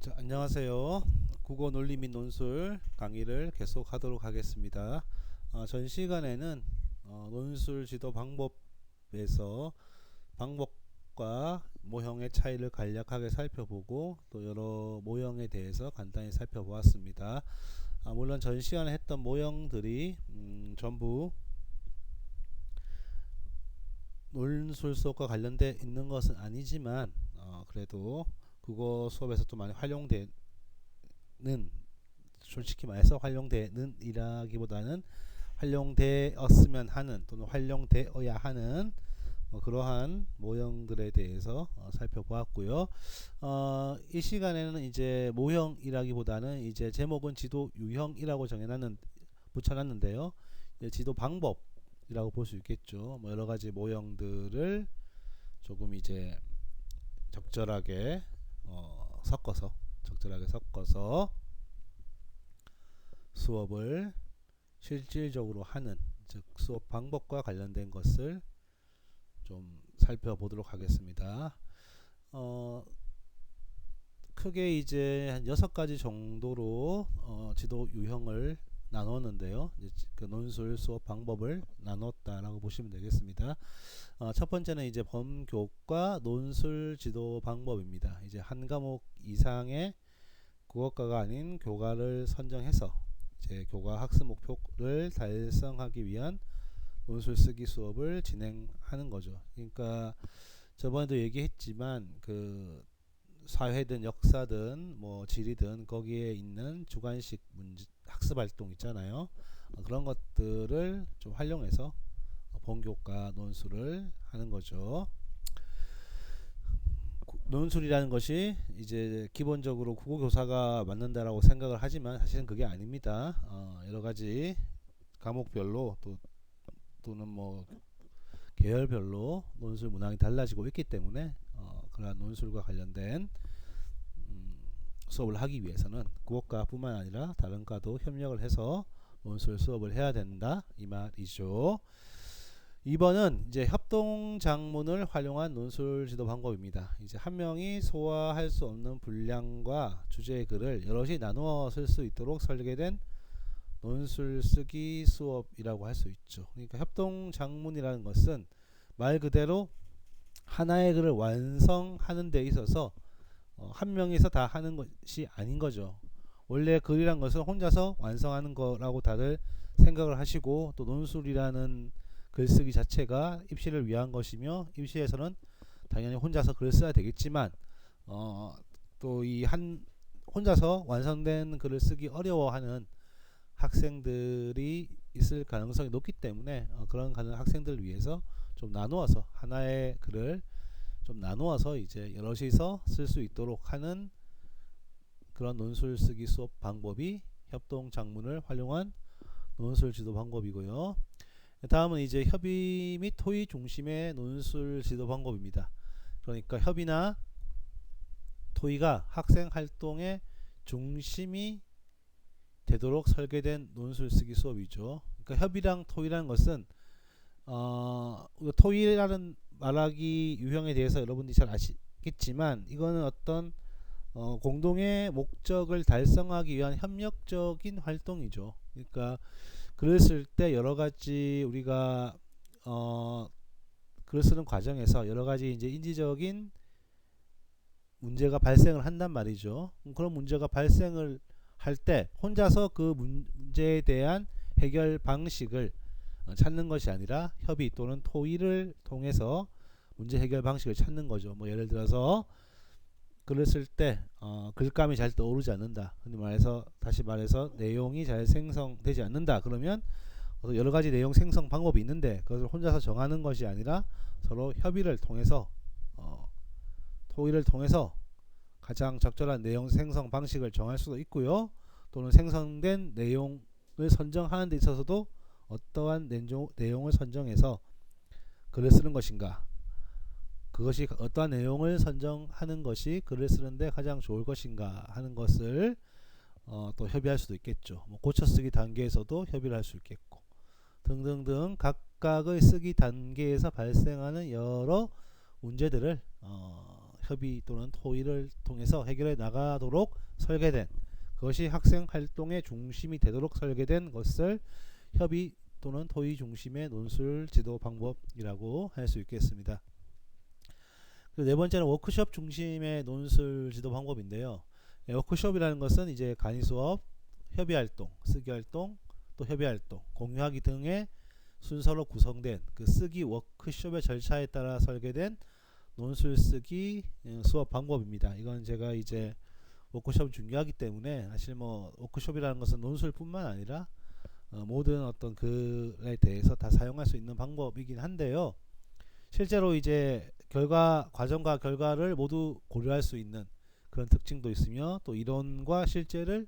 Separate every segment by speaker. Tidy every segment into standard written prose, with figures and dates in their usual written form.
Speaker 1: 자, 안녕하세요. 국어 논리 및 논술 강의를 계속하도록 하겠습니다. 전 시간에는 논술 지도 방법에서 방법과 모형의 차이를 간략하게 살펴보고 또 여러 모형에 대해서 간단히 살펴보았습니다. 물론 전 시간에 했던 모형들이 전부 논술 수업과 관련돼 있는 것은 아니지만 그래도 국어 수업에서 좀 많이 활용되는, 솔직히 말해서 활용되는 이라기보다는 활용되었으면 하는 또는 활용되어야 하는 그러한 모형들에 대해서 살펴보았고요. 이 시간에는 이제 모형이라기보다는 이제 제목은 지도 유형이라고 붙여놨는데요. 지도 방법이라고 볼 수 있겠죠. 뭐 여러 가지 모형들을 조금 이제 적절하게 섞어서 수업을 실질적으로 하는, 즉 수업 방법과 관련된 것을 좀 살펴보도록 하겠습니다. 크게 이제 한 6가지 정도로 지도 유형을 나눴는데요. 그 논술 수업 방법을 나눴다라고 보시면 되겠습니다. 첫 번째는 이제 범교과 논술 지도 방법입니다. 이제 한 과목 이상의 국어과가 아닌 교과를 선정해서 이제 교과 학습 목표를 달성하기 위한 논술 쓰기 수업을 진행하는 거죠. 그러니까 저번에도 얘기했지만 그 사회든 역사든 뭐 지리든 거기에 있는 주관식 문제, 학습 활동 있잖아요. 그런 것들을 좀 활용해서 본교과 논술을 하는 거죠. 논술이라는 것이 이제 기본적으로 국어교사가 맡는다라고 생각을 하지만 사실은 그게 아닙니다. 여러 가지 과목별로 또는 뭐 계열별로 논술 문항이 달라지고 있기 때문에 그러한 논술과 관련된 수업을 하기 위해서는 국어과뿐만 아니라 다른 과도 협력을 해서 논술 수업을 해야 된다 이 말이죠. 2번은 이제 협동작문을 활용한 논술 지도 방법입니다. 이제 한 명이 소화할 수 없는 분량과 주제의 글을 여럿이 나누어 쓸 수 있도록 설계된 논술 쓰기 수업이라고 할 수 있죠. 그러니까 협동작문이라는 것은 말 그대로 하나의 글을 완성하는 데 있어서 한 명이서 다 하는 것이 아닌 거죠. 원래 글이란 것은 혼자서 완성하는 거라고 다들 생각을 하시고, 또 논술이라는 글쓰기 자체가 입시를 위한 것이며 입시에서는 당연히 혼자서 글을 써야 되겠지만 또 이 혼자서 완성된 글을 쓰기 어려워하는 학생들이 있을 가능성이 높기 때문에 그런 학생들을 위해서 좀 나누어서 하나의 글을 좀 나누어서 이제 여럿이서 쓸 수 있도록 하는 그런 논술 쓰기 수업 방법이 협동작문을 활용한 논술 지도 방법이고요. 다음은 이제 협의 및 토의 중심의 논술 지도 방법입니다. 그러니까 협의나 토의가 학생 활동의 중심이 되도록 설계된 논술 쓰기 수업이죠. 그러니까 협의랑 토의라는 것은 토의라는 말하기 유형에 대해서 여러분들이 잘 아시겠지만 이거는 어떤 공동의 목적을 달성하기 위한 협력적인 활동이죠. 그러니까 글을 쓸 때 여러 가지 우리가 글을 쓰는 과정에서 여러 가지 이제 인지적인 문제가 발생을 한단 말이죠. 그런 문제가 발생을 할 때 혼자서 그 문제에 대한 해결 방식을 찾는 것이 아니라 협의 또는 토의를 통해서 문제 해결 방식을 찾는 거죠. 뭐 예를 들어서 글을 쓸 때 글감이 잘 떠오르지 않는다. 다시 말해서 내용이 잘 생성되지 않는다. 그러면 여러 가지 내용 생성 방법이 있는데 그것을 혼자서 정하는 것이 아니라 서로 협의를 통해서 토의를 통해서 가장 적절한 내용 생성 방식을 정할 수도 있고요. 또는 생성된 내용을 선정하는 데 있어서도 어떠한 내용을 선정해서 글을 쓰는 것인가, 그것이 어떠한 내용을 선정하는 것이 글을 쓰는데 가장 좋을 것인가 하는 것을 또 협의할 수도 있겠죠. 뭐 고쳐쓰기 단계에서도 협의를 할 수 있겠고 등등등 각각의 쓰기 단계에서 발생하는 여러 문제들을 협의 또는 토의를 통해서 해결해 나가도록 설계된, 그것이 학생 활동의 중심이 되도록 설계된 것을 협의 또는 토의 중심의 논술 지도 방법이라고 할 수 있겠습니다. 그리고 네 번째는 워크숍 중심의 논술 지도 방법인데요. 워크숍이라는 것은 이제 강의 수업, 협의 활동, 쓰기 활동, 또 협의 활동, 공유하기 등의 순서로 구성된 그 쓰기 워크숍의 절차에 따라 설계된 논술 쓰기 수업 방법입니다. 이건 제가 이제 워크숍 중요하기 때문에 사실 뭐 워크숍이라는 것은 논술뿐만 아니라 모든 어떤 글에 대해서 다 사용할 수 있는 방법이긴 한데요. 실제로 이제 과정과 결과를 모두 고려할 수 있는 그런 특징도 있으며, 또 이론과 실제를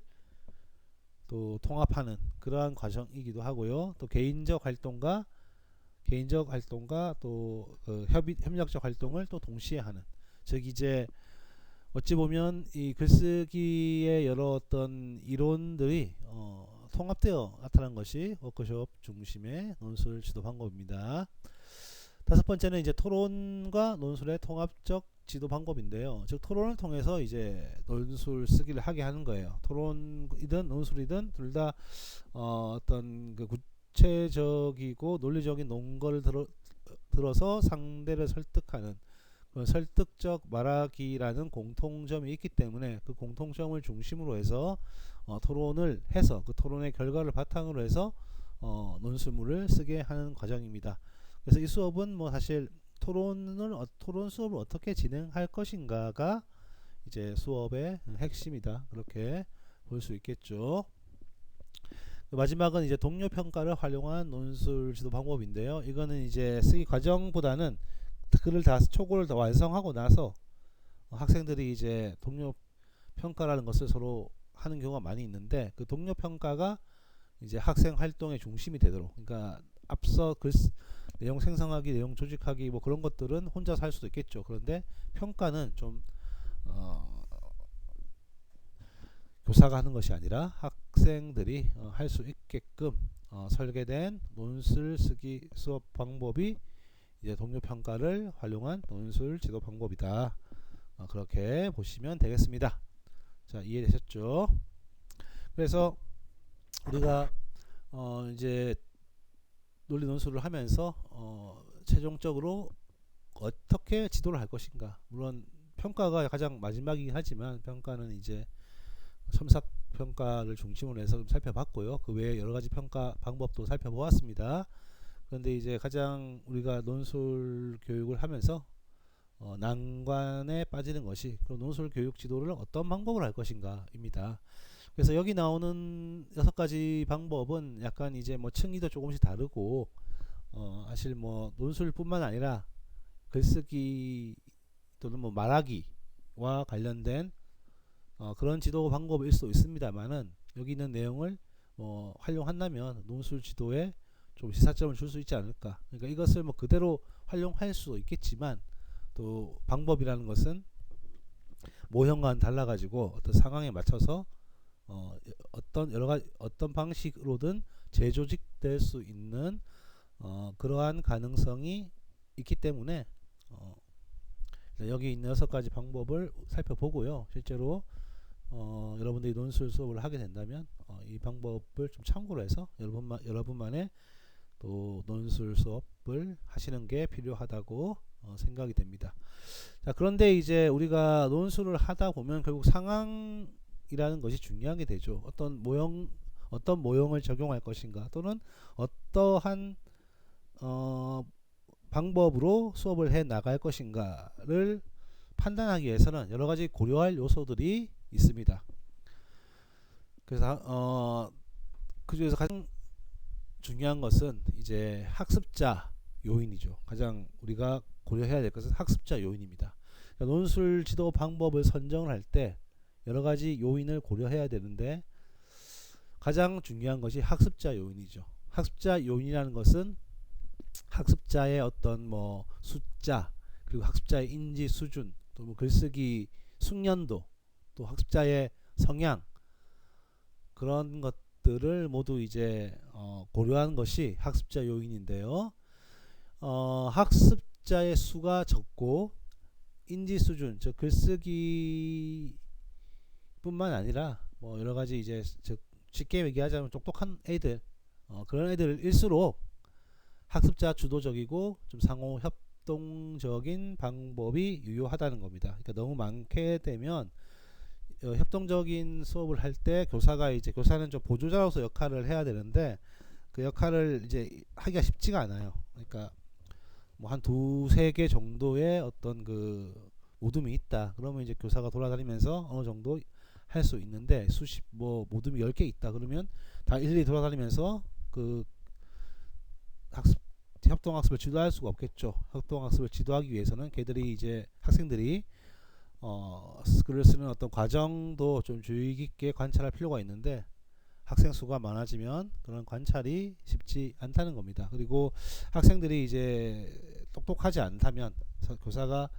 Speaker 1: 또 통합하는 그러한 과정이기도 하고요. 또 개인적 활동과 또 협력적 활동을 또 동시에 하는, 즉 이제 어찌 보면 이 글쓰기의 여러 어떤 이론들이 통합되어 나타난 것이 워크숍 중심의 논술 지도 방법입니다. 다섯 번째는 이제 토론과 논술의 통합적 지도 방법인데요. 즉 토론을 통해서 이제 논술 쓰기를 하게 하는 거예요. 토론이든 논술이든 둘 다 어떤 그 구체적이고 논리적인 논거를 들어서 상대를 설득하는 그런 설득적 말하기라는 공통점이 있기 때문에 그 공통점을 중심으로 해서 토론을 해서 그 토론의 결과를 바탕으로 해서 논술문을 쓰게 하는 과정입니다. 그래서 이 수업은 뭐 사실 토론 수업을 어떻게 진행할 것인가가 이제 수업의 핵심이다, 그렇게 볼 수 있겠죠. 마지막은 이제 동료 평가를 활용한 논술 지도 방법인데요. 이거는 이제 쓰기 과정보다는 글을 다 초고를 다 완성하고 나서 학생들이 이제 동료 평가라는 것을 서로 하는 경우가 많이 있는데, 그 동료 평가가 이제 학생 활동의 중심이 되도록, 그러니까 앞서 내용 생성하기, 내용 조직하기 뭐 그런 것들은 혼자서 할 수도 있겠죠. 그런데 평가는 좀 교사가 하는 것이 아니라 학생들이 할 수 있게끔 설계된 논술 쓰기 수업 방법이 이제 동료 평가를 활용한 논술 지도 방법이다. 그렇게 보시면 되겠습니다. 자, 이해되셨죠? 그래서 우리가 이제 논리 논술을 하면서 최종적으로 어떻게 지도를 할 것인가, 물론 평가가 가장 마지막이긴 하지만 평가는 이제 첨삭 평가를 중심으로 해서 좀 살펴봤고요. 그 외에 여러 가지 평가 방법도 살펴보았습니다. 그런데 이제 가장 우리가 논술 교육을 하면서 난관에 빠지는 것이 그런 논술 교육 지도를 어떤 방법으로 할 것인가입니다. 그래서 여기 나오는 6가지 방법은 약간 이제 뭐 층위도 조금씩 다르고 사실 뭐 논술뿐만 아니라 글쓰기 또는 뭐 말하기와 관련된 그런 지도 방법일 수도 있습니다만은, 여기 있는 내용을 활용한다면 논술 지도에 좀 시사점을 줄 수 있지 않을까. 그러니까 이것을 뭐 그대로 활용할 수도 있겠지만, 또 방법이라는 것은 모형과는 달라가지고 어떤 상황에 맞춰서 어떤 방식으로든 재조직될 수 있는 그러한 가능성이 있기 때문에 여기 있는 6가지 방법을 살펴보고요. 실제로 여러분들이 논술 수업을 하게 된다면 이 방법을 좀 참고로 해서 여러분만의 또 논술 수업을 하시는 게 필요하다고 생각이 됩니다. 자, 그런데 이제 우리가 논술을 하다 보면 결국 상황이라는 것이 중요한 게 되죠. 어떤 모형을 적용할 것인가, 또는 어떠한 방법으로 수업을 해 나갈 것인가를 판단하기 위해서는 여러 가지 고려할 요소들이 있습니다. 그래서 그 중에서 가장 중요한 것은 이제 학습자 요인이죠. 가장 우리가 고려해야 될 것은 학습자 요인입니다. 그러니까 논술 지도 방법을 선정을 할 때 여러 가지 요인을 고려해야 되는데, 가장 중요한 것이 학습자 요인이죠. 학습자 요인이라는 것은 학습자의 어떤 뭐 숫자, 그리고 학습자의 인지 수준, 또 뭐 글쓰기 숙련도, 또 학습자의 성향, 그런 것들을 모두 이제 고려하는 것이 학습자 요인인데요. 학습자의 수가 적고 인지 수준, 즉 글쓰기뿐만 아니라 뭐 여러 가지 이제 즉 쉽게 얘기하자면 똑똑한 애들, 그런 애들일수록 학습자 주도적이고 좀 상호 협동적인 방법이 유효하다는 겁니다. 그러니까 너무 많게 되면 협동적인 수업을 할 때 교사는 좀 보조자로서 역할을 해야 되는데 그 역할을 이제 하기가 쉽지가 않아요. 그러니까 뭐 한 두세 개 정도의 어떤 그 모둠이 있다. 그러면 이제 교사가 돌아다니면서 어느 정도 할 수 있는데 모둠이 10개 있다. 그러면 다 일일이 돌아다니면서 그 협동학습을 지도할 수가 없겠죠. 협동학습을 지도하기 위해서는 학생들이 글을 쓰는 어떤 과정도 좀 주의 깊게 관찰할 필요가 있는데 학생 수가 많아지면 그런 관찰이 쉽지 않다는 겁니다. 그리고 학생들이 이제 똑똑하지 않다면 교사가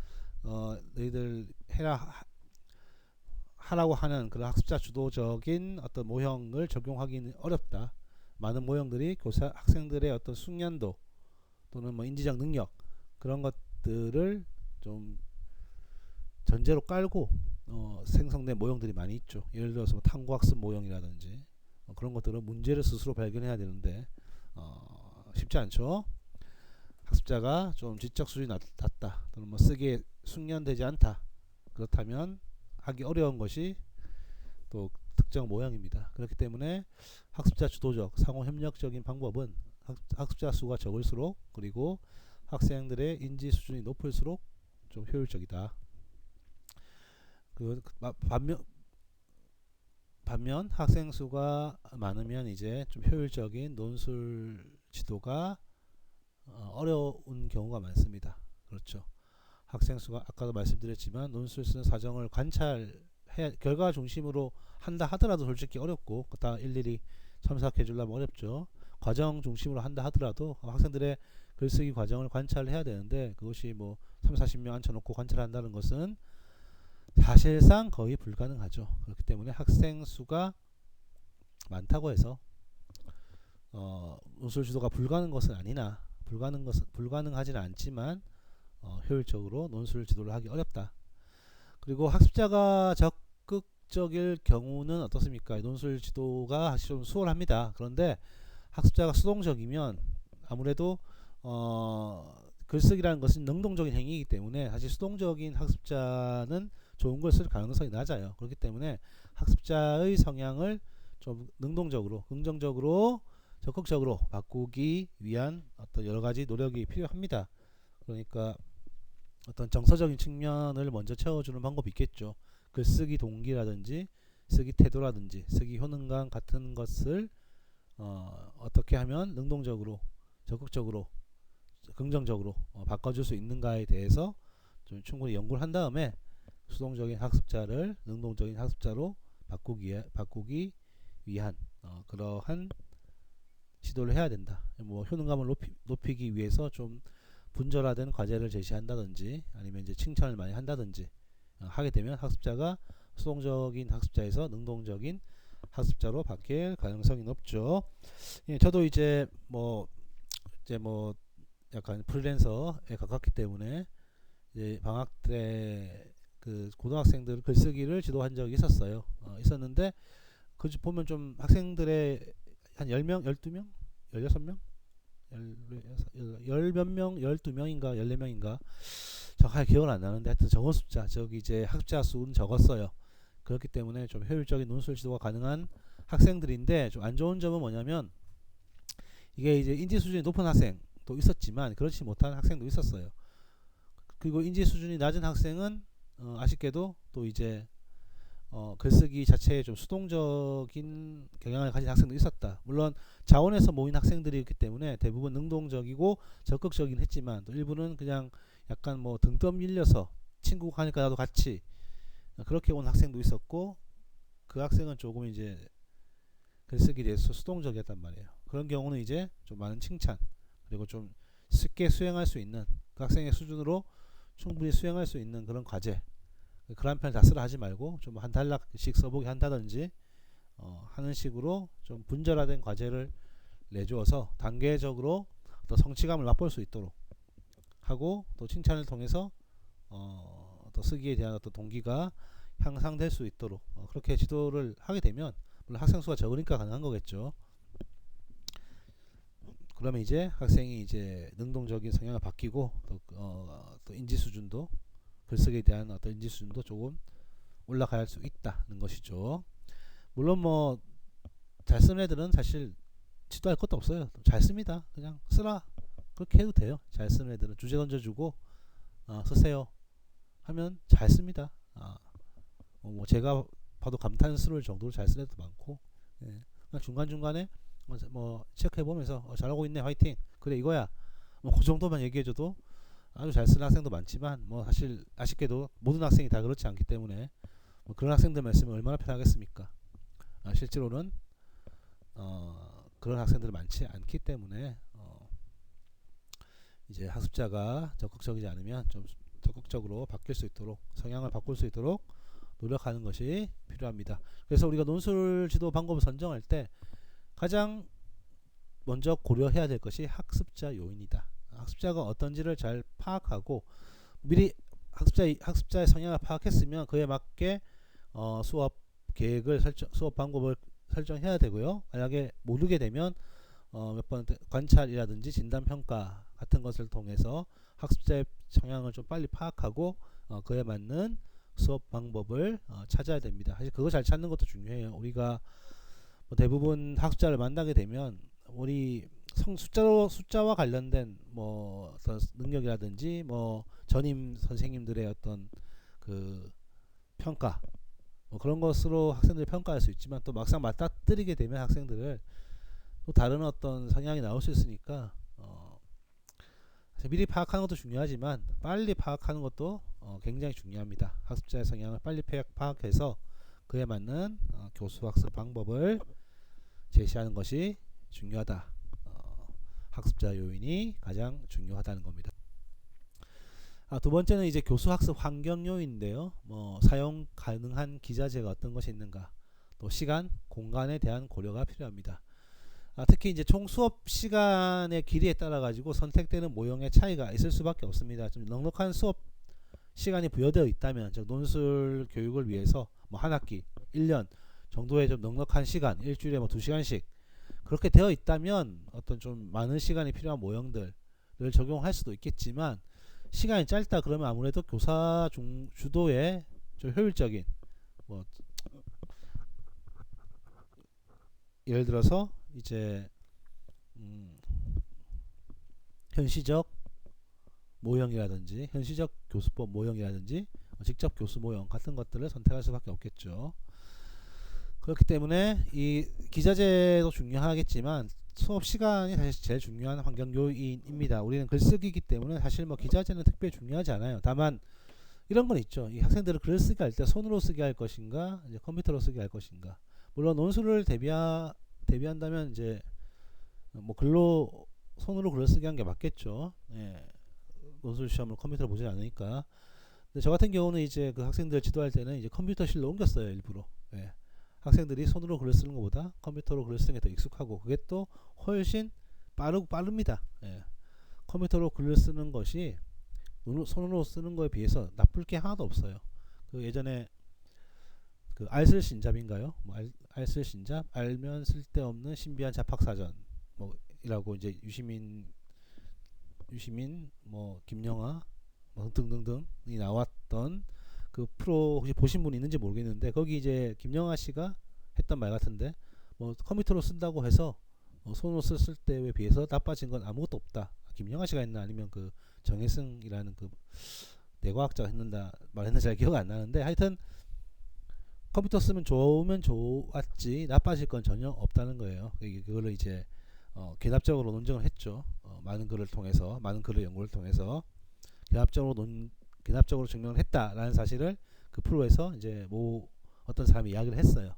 Speaker 1: 너희들 하라고 하는 그런 학습자 주도적인 어떤 모형을 적용하기는 어렵다. 많은 모형들이 학생들의 어떤 숙련도 또는 뭐 인지적 능력 그런 것들을 좀 전제로 깔고 생성된 모형들이 많이 있죠. 예를 들어서 뭐 탐구학습 모형이라든지 그런 것들은 문제를 스스로 발견해야 되는데 쉽지 않죠. 학습자가 좀 지적 수준이 낮다 또는 뭐 쓰기에 숙련되지 않다. 그렇다면 하기 어려운 것이 또 특정 모형입니다. 그렇기 때문에 학습자 주도적 상호 협력적인 방법은 학습자 수가 적을수록 그리고 학생들의 인지 수준이 높을수록 좀 효율적이다. 반면 학생 수가 많으면 이제 좀 효율적인 논술 지도가 어려운 경우가 많습니다. 그렇죠. 학생 수가 아까도 말씀드렸지만 논술 쓰는 사정을 결과 중심으로 한다 하더라도 솔직히 어렵고 다 일일이 첨삭해 주려면 어렵죠. 과정 중심으로 한다 하더라도 학생들의 글쓰기 과정을 관찰해야 되는데 그것이 뭐 30-40명 앉혀놓고 관찰한다는 것은 사실상 거의 불가능하죠. 그렇기 때문에 학생 수가 많다고 해서 논술 지도가 불가능하지는 않지만 효율적으로 논술 지도를 하기 어렵다. 그리고 학습자가 적극적일 경우는 어떻습니까? 논술 지도가 좀 수월합니다. 그런데 학습자가 수동적이면 아무래도 글쓰기라는 것은 능동적인 행위이기 때문에 사실 수동적인 학습자는 좋은 걸 쓸 가능성이 낮아요. 그렇기 때문에 학습자의 성향을 좀 능동적으로, 긍정적으로, 적극적으로 바꾸기 위한 어떤 여러 가지 노력이 필요합니다. 그러니까 어떤 정서적인 측면을 먼저 채워주는 방법이 있겠죠. 글쓰기 동기라든지 쓰기 태도라든지 쓰기 효능감 같은 것을 어떻게 하면 능동적으로, 적극적으로, 긍정적으로 바꿔줄 수 있는가에 대해서 좀 충분히 연구를 한 다음에 수동적인 학습자를 능동적인 학습자로 바꾸기 위한 그러한 시도를 해야 된다. 뭐 효능감을 높이기 위해서 좀 분절화된 과제를 제시한다든지 아니면 이제 칭찬을 많이 한다든지 하게 되면 학습자가 수동적인 학습자에서 능동적인 학습자로 바뀔 가능성이 높죠. 예, 저도 이제 뭐 약간 프리랜서에 가깝기 때문에 이제 방학 때 그 고등학생들 글쓰기를 지도한 적이 있었는데 그 보면 좀 학생들의 한 10명, 12명, 16명, 10몇 명, 12명인가 14명인가 정확하게 기억은 안 나는데 하여튼 적은 숫자, 이제 학습자 수는 적었어요. 그렇기 때문에 좀 효율적인 논술 지도가 가능한 학생들인데 좀 안 좋은 점은 뭐냐면 이게 이제 인지 수준이 높은 학생도 있었지만 그렇지 못한 학생도 있었어요. 그리고 인지 수준이 낮은 학생은 아쉽게도 또 이제 글쓰기 자체에 좀 수동적인 경향을 가진 학생도 있었다. 물론 자원에서 모인 학생들이었기 때문에 대부분 능동적이고 적극적이긴 했지만 또 일부는 그냥 약간 뭐 등 떠밀려서 친구가 하니까 나도 같이 그렇게 온 학생도 있었고 그 학생은 조금 이제 글쓰기에 대해서 수동적이었단 말이에요. 그런 경우는 이제 좀 많은 칭찬 그리고 좀 쉽게 수행할 수 있는 그 학생의 수준으로 충분히 수행할 수 있는 그런 과제 그런 편을 다 쓰라 하지 말고 좀 한 단락씩 써보게 한다든지 하는 식으로 좀 분절화된 과제를 내주어서 단계적으로 또 성취감을 맛볼 수 있도록 하고 또 칭찬을 통해서 또 쓰기에 대한 어떤 동기가 향상될 수 있도록 그렇게 지도를 하게 되면, 물론 학생 수가 적으니까 가능한 거겠죠. 그러면 이제 학생이 이제 능동적인 성향을 바뀌고 또 인지 수준도, 글쓰기에 대한 어떤 인지 수준도 조금 올라갈 수 있다는 것이죠. 물론 뭐 잘 쓰는 애들은 사실 지도할 것도 없어요. 잘 씁니다. 그냥 쓰라 그렇게 해도 돼요. 잘 쓰는 애들은 주제 던져주고 쓰세요 하면 잘 씁니다. 뭐 제가 봐도 감탄스러울 정도로 잘 쓰는 애도 많고, 예. 중간중간에 뭐 체크해보면서 잘하고 있네 화이팅 그래 이거야 뭐 그 정도만 얘기해줘도 아주 잘 쓰는 학생도 많지만, 뭐 사실 아쉽게도 모든 학생이 다 그렇지 않기 때문에 뭐 그런 학생들만 있으면 얼마나 편하겠습니까. 실제로는 그런 학생들이 많지 않기 때문에 이제 학습자가 적극적이지 않으면 좀 적극적으로 바뀔 수 있도록, 성향을 바꿀 수 있도록 노력하는 것이 필요합니다. 그래서 우리가 논술 지도 방법을 선정할 때 가장 먼저 고려해야 될 것이 학습자 요인이다. 학습자가 어떤지를 잘 파악하고 미리 학습자의 성향을 파악했으면 그에 맞게 수업 계획을 수업 방법을 설정해야 되고요. 만약에 모르게 되면 몇 번 관찰이라든지 진단 평가 같은 것을 통해서 학습자의 성향을 좀 빨리 파악하고 그에 맞는 수업 방법을 찾아야 됩니다. 사실 그거 잘 찾는 것도 중요해요. 우리가 뭐 대부분 학습자를 만나게 되면 우리 숫자와 관련된 뭐 어떤 능력이라든지 뭐 전임 선생님들의 어떤 그 평가 뭐 그런 것으로 학생들을 평가할 수 있지만, 또 막상 맞닥뜨리게 되면 학생들을 또 다른 어떤 성향이 나올 수 있으니까 미리 파악하는 것도 중요하지만 빨리 파악하는 것도 굉장히 중요합니다. 학습자의 성향을 빨리 파악해서 그에 맞는 교수 학습 방법을 제시하는 것이 중요하다. 학습자 요인이 가장 중요하다는 겁니다. 두 번째는 이제 교수 학습 환경 요인인데요. 뭐 사용 가능한 기자재가 어떤 것이 있는가, 또 시간, 공간에 대한 고려가 필요합니다. 특히 이제 총 수업 시간의 길이에 따라 가지고 선택되는 모형의 차이가 있을 수밖에 없습니다. 좀 넉넉한 수업 시간이 부여되어 있다면, 즉 논술 교육을 위해서 뭐 한 학기, 1년 정도의 좀 넉넉한 시간, 일주일에 뭐 2시간씩 그렇게 되어 있다면 어떤 좀 많은 시간이 필요한 모형들을 적용할 수도 있겠지만, 시간이 짧다 그러면 아무래도 교사 주도의 좀 효율적인, 뭐 예를 들어서 이제 현시적 모형이라든지 현시적 교수법 모형이라든지 직접 교수 모형 같은 것들을 선택할 수밖에 없겠죠. 그렇기 때문에 이 기자재도 중요하겠지만 수업 시간이 사실 제일 중요한 환경 요인입니다. 우리는 글쓰기이기 때문에 사실 뭐 기자재는 특별히 중요하지 않아요. 다만 이런 건 있죠. 이 학생들을 글을 쓰게 할 때 손으로 쓰게 할 것인가, 이제 컴퓨터로 쓰게 할 것인가. 물론 논술을 대비한다면 이제 뭐 손으로 글을 쓰게 한 게 맞겠죠. 예. 논술 시험을 컴퓨터로 보지 않으니까. 근데 저 같은 경우는 이제 그 학생들 지도할 때는 이제 컴퓨터실로 옮겼어요, 일부러. 예. 학생들이 손으로 글을 쓰는 것보다 컴퓨터로 글을 쓰는 게 더 익숙하고, 그게 또 훨씬 빠릅니다. 예. 컴퓨터로 글을 쓰는 것이 손으로 쓰는 거에 비해서 나쁠 게 하나도 없어요. 그 예전에 그 알쓸신잡인가요? 뭐 알쓸신잡, 알면 쓸데없는 신비한 잡학사전 뭐이라고 이제 유시민 뭐 김영하 뭐 등등등이 나왔던 그 프로 혹시 보신 분 있는지 모르겠는데, 거기 이제 김영하 씨가 했던 말 같은데, 뭐 컴퓨터로 쓴다고 해서 손으로 썼을 때에 비해서 나빠진 건 아무것도 없다. 김영하 씨가 했나 아니면 그 정혜승이라는 그 뇌과학자가 했는다 말했는지 잘 기억 안 나는데, 하여튼 컴퓨터 쓰면 좋으면 좋았지 나빠질 건 전혀 없다는 거예요. 그거를 이제 개납적으로 논증을 했죠. 많은 글을 통해서, 많은 글의 연구를 통해서 개납적으로 증명을 했다라는 사실을 그 프로에서 이제 뭐 어떤 사람이 이야기를 했어요.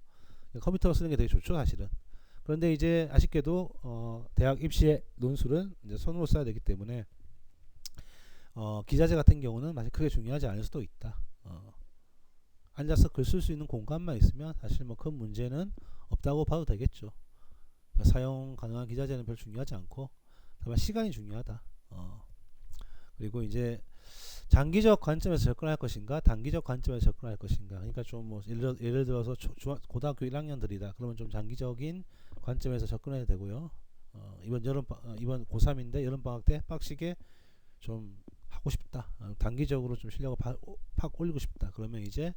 Speaker 1: 컴퓨터로 쓰는 게 되게 좋죠, 사실은. 그런데 이제 아쉽게도 대학 입시의 논술은 이제 손으로 써야 되기 때문에 기자재 같은 경우는 사실 크게 중요하지 않을 수도 있다. 앉아서 글 쓸 수 있는 공간만 있으면 사실 뭐 큰 문제는 없다고 봐도 되겠죠. 그러니까 사용 가능한 기자재는 별 중요하지 않고 다만 시간이 중요하다. 그리고 이제 장기적 관점에서 접근할 것인가, 단기적 관점에서 접근할 것인가. 그러니까 좀 뭐 예를 들어서 고등학교 1학년들이다. 그러면 좀 장기적인 관점에서 접근해야 되고요. 이번 고3인데 여름 방학 때 빡시게 좀 하고 싶다. 단기적으로 좀 실력을 팍 올리고 싶다. 그러면 이제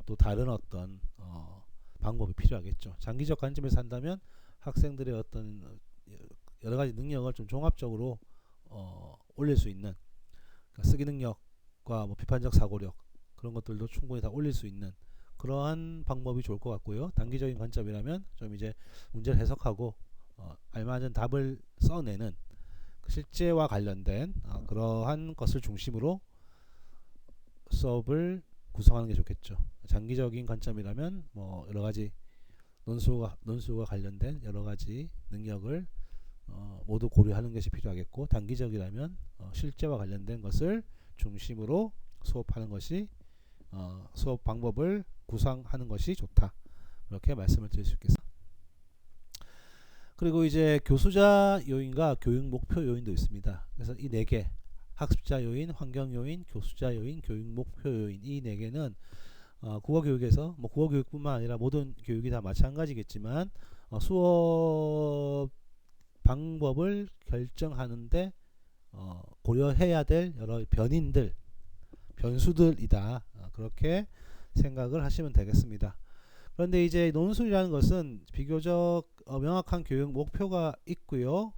Speaker 1: 또 다른 어떤 방법이 필요하겠죠. 장기적 관점에서 한다면 학생들의 어떤 여러 가지 능력을 좀 종합적으로 올릴 수 있는, 그러니까 쓰기 능력과 뭐 비판적 사고력 그런 것들도 충분히 다 올릴 수 있는 그러한 방법이 좋을 것 같고요. 단기적인 관점이라면 좀 이제 문제를 해석하고 알맞은 답을 써내는 실제와 관련된 그러한 것을 중심으로 수업을 구성하는 게 좋겠죠. 장기적인 관점이라면 뭐 여러 가지 논술과 관련된 여러 가지 능력을 모두 고려하는 것이 필요하겠고, 단기적이라면 실제와 관련된 것을 중심으로 수업하는 것이 수업 방법을 구상하는 것이 좋다. 이렇게 말씀을 드릴 수 있겠습니다. 그리고 이제 교수자 요인과 교육 목표 요인도 있습니다. 그래서 이 네 개, 학습자 요인, 환경 요인, 교수자 요인, 교육 목표 요인, 이 네 개는 국어 교육에서 뭐 국어 교육뿐만 아니라 모든 교육이 다 마찬가지겠지만 수업 방법을 결정하는데 고려해야 될 여러 변수들이다. 그렇게 생각을 하시면 되겠습니다. 그런데 이제 논술이라는 것은 비교적 명확한 교육 목표가 있고요.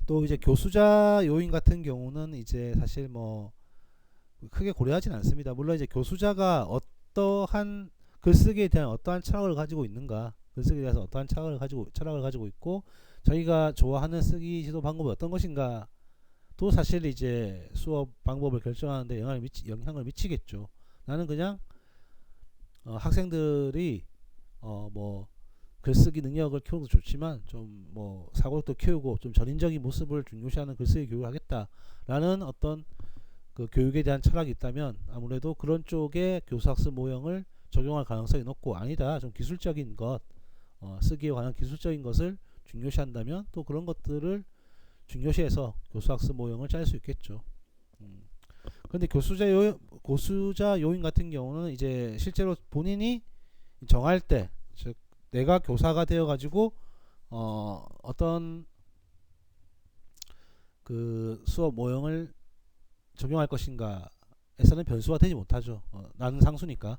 Speaker 1: 또 이제 교수자 요인 같은 경우는 이제 사실 뭐 크게 고려하진 않습니다. 물론 이제 교수자가 어떠한 글쓰기에 대한 어떠한 철학을 가지고 있는가, 글쓰기에 대해서 어떠한 철학을 가지고 있고 자기가 좋아하는 쓰기 지도 방법이 어떤 것인가, 또 사실 이제 수업 방법을 결정하는데 영향을 미치겠죠. 나는 그냥 학생들이 뭐 글쓰기 능력을 키우는 것도 좋지만 좀 뭐 사고력도 키우고 좀 전인적인 모습을 중요시하는 글쓰기 교육을 하겠다라는 어떤 그 교육에 대한 철학이 있다면 아무래도 그런 쪽에 교수학습 모형을 적용할 가능성이 높고, 아니다 좀 기술적인 것, 쓰기에 관한 기술적인 것을 중요시한다면 또 그런 것들을 중요시해서 교수학습 모형을 짤 수 있겠죠. 그런데 교수자 요인 같은 경우는 이제 실제로 본인이 정할 때, 즉 내가 교사가 되어 가지고 어떤 그 수업 모형을 적용할 것인가에서는 변수가 되지 못하죠. 나는 상수니까.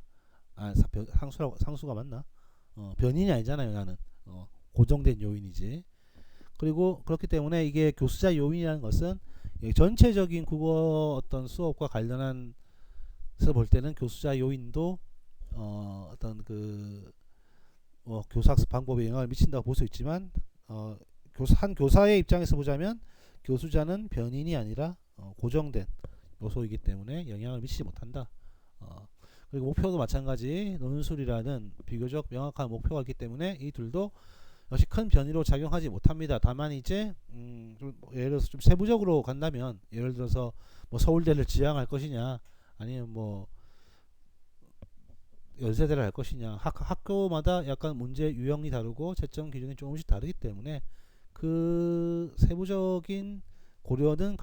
Speaker 1: 상수가 맞나? 변인이 아니잖아요. 나는 고정된 요인이지. 그리고 그렇기 때문에 이게 교수자 요인이라는 것은 전체적인 국어 어떤 수업과 관련한 서 볼 때는 교수자 요인도 어떤 그 교사학습 방법에 영향을 미친다고 볼 수 있지만 한 교사의 입장에서 보자면 교수자는 변인이 아니라 고정된 요소이기 때문에 영향을 미치지 못한다. 그리고 목표도 마찬가지, 논술이라는 비교적 명확한 목표가 있기 때문에 이 둘도 역시 큰 변이로 작용하지 못합니다. 다만 이제 예를 들어서 좀 세부적으로 간다면, 예를 들어서 뭐 서울대를 지향할 것이냐 아니면 뭐 연세대를 할 것이냐, 학교마다 약간 문제 유형이 다르고 채점 기준이 조금씩 다르기 때문에 그 세부적인 고려는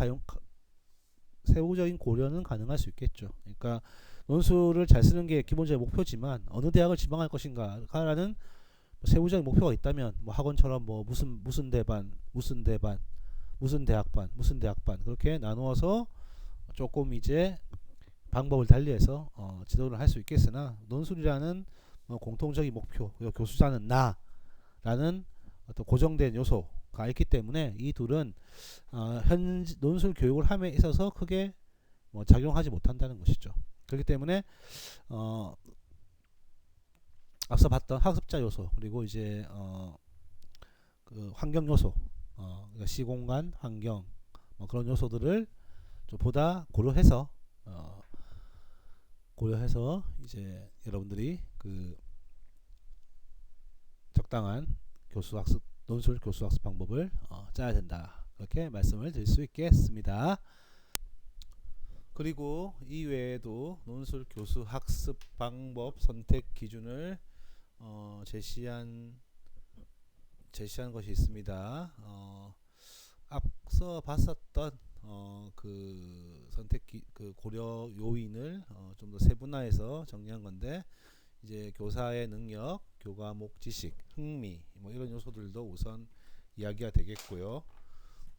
Speaker 1: 가능할 수 있겠죠. 그러니까 논술을 잘 쓰는 게 기본적인 목표지만 어느 대학을 지망할 것인가라는 세부적인 목표가 있다면 뭐 학원처럼 뭐 무슨 대반 무슨 대학반 그렇게 나누어서 조금 이제 방법을 달리해서 지도를 할 수 있겠으나, 논술이라는 공통적인 목표, 교수자는 나라는 어떤 고정된 요소가 있기 때문에 이 둘은 논술 교육을 함에 있어서 크게 작용하지 못한다는 것이죠. 그렇기 때문에 앞서 봤던 학습자 요소, 그리고 이제 그 환경 요소, 그러니까 시공간, 환경 그런 요소들을 좀 보다 고려해서 이제 여러분들이 그 적당한 논술 교수학습 방법을 짜야 된다. 그렇게 말씀을 드릴 수 있겠습니다. 그리고 이 외에도 논술 교수학습 방법 선택 기준을 제시한 것이 있습니다. 앞서 봤었던 그 그 고려 요인을 좀 더 세분화해서 정리한 건데, 이제 교사의 능력, 교과목 지식, 흥미 뭐 이런 요소들도 우선 이야기가 되겠고요.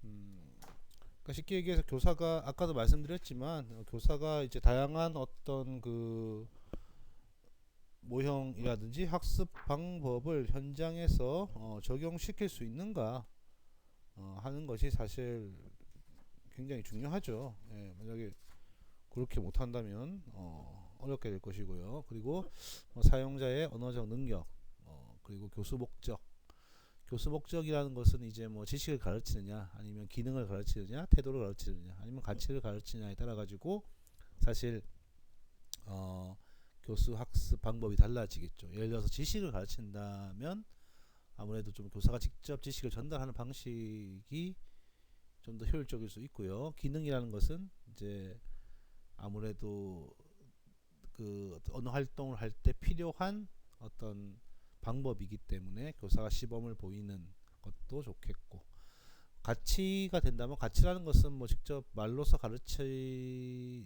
Speaker 1: 그러니까 쉽게 얘기해서 교사가 아까도 말씀드렸지만 교사가 이제 다양한 어떤 그 모형이라든지 학습 방법을 현장에서 적용시킬 수 있는가 하는 것이 사실 굉장히 중요하죠. 예, 만약에 그렇게 못한다면 어렵게 될 것이고요. 그리고 사용자의 언어적 능력, 그리고 교수 목적이라는 것은 이제 뭐 지식을 가르치느냐, 아니면 기능을 가르치느냐, 태도를 가르치느냐, 아니면 가치를 가르치느냐에 따라 가지고 사실 교수 학습 방법이 달라지겠죠. 예를 들어서 지식을 가르친다면 아무래도 좀 교사가 직접 지식을 전달하는 방식이 좀 더 효율적일 수 있고요. 기능이라는 것은 이제 아무래도 그 어느 활동을 할 때 필요한 어떤 방법이기 때문에 교사가 시범을 보이는 것도 좋겠고, 가치가 된다면 가치라는 것은 뭐 직접 말로서 가르치는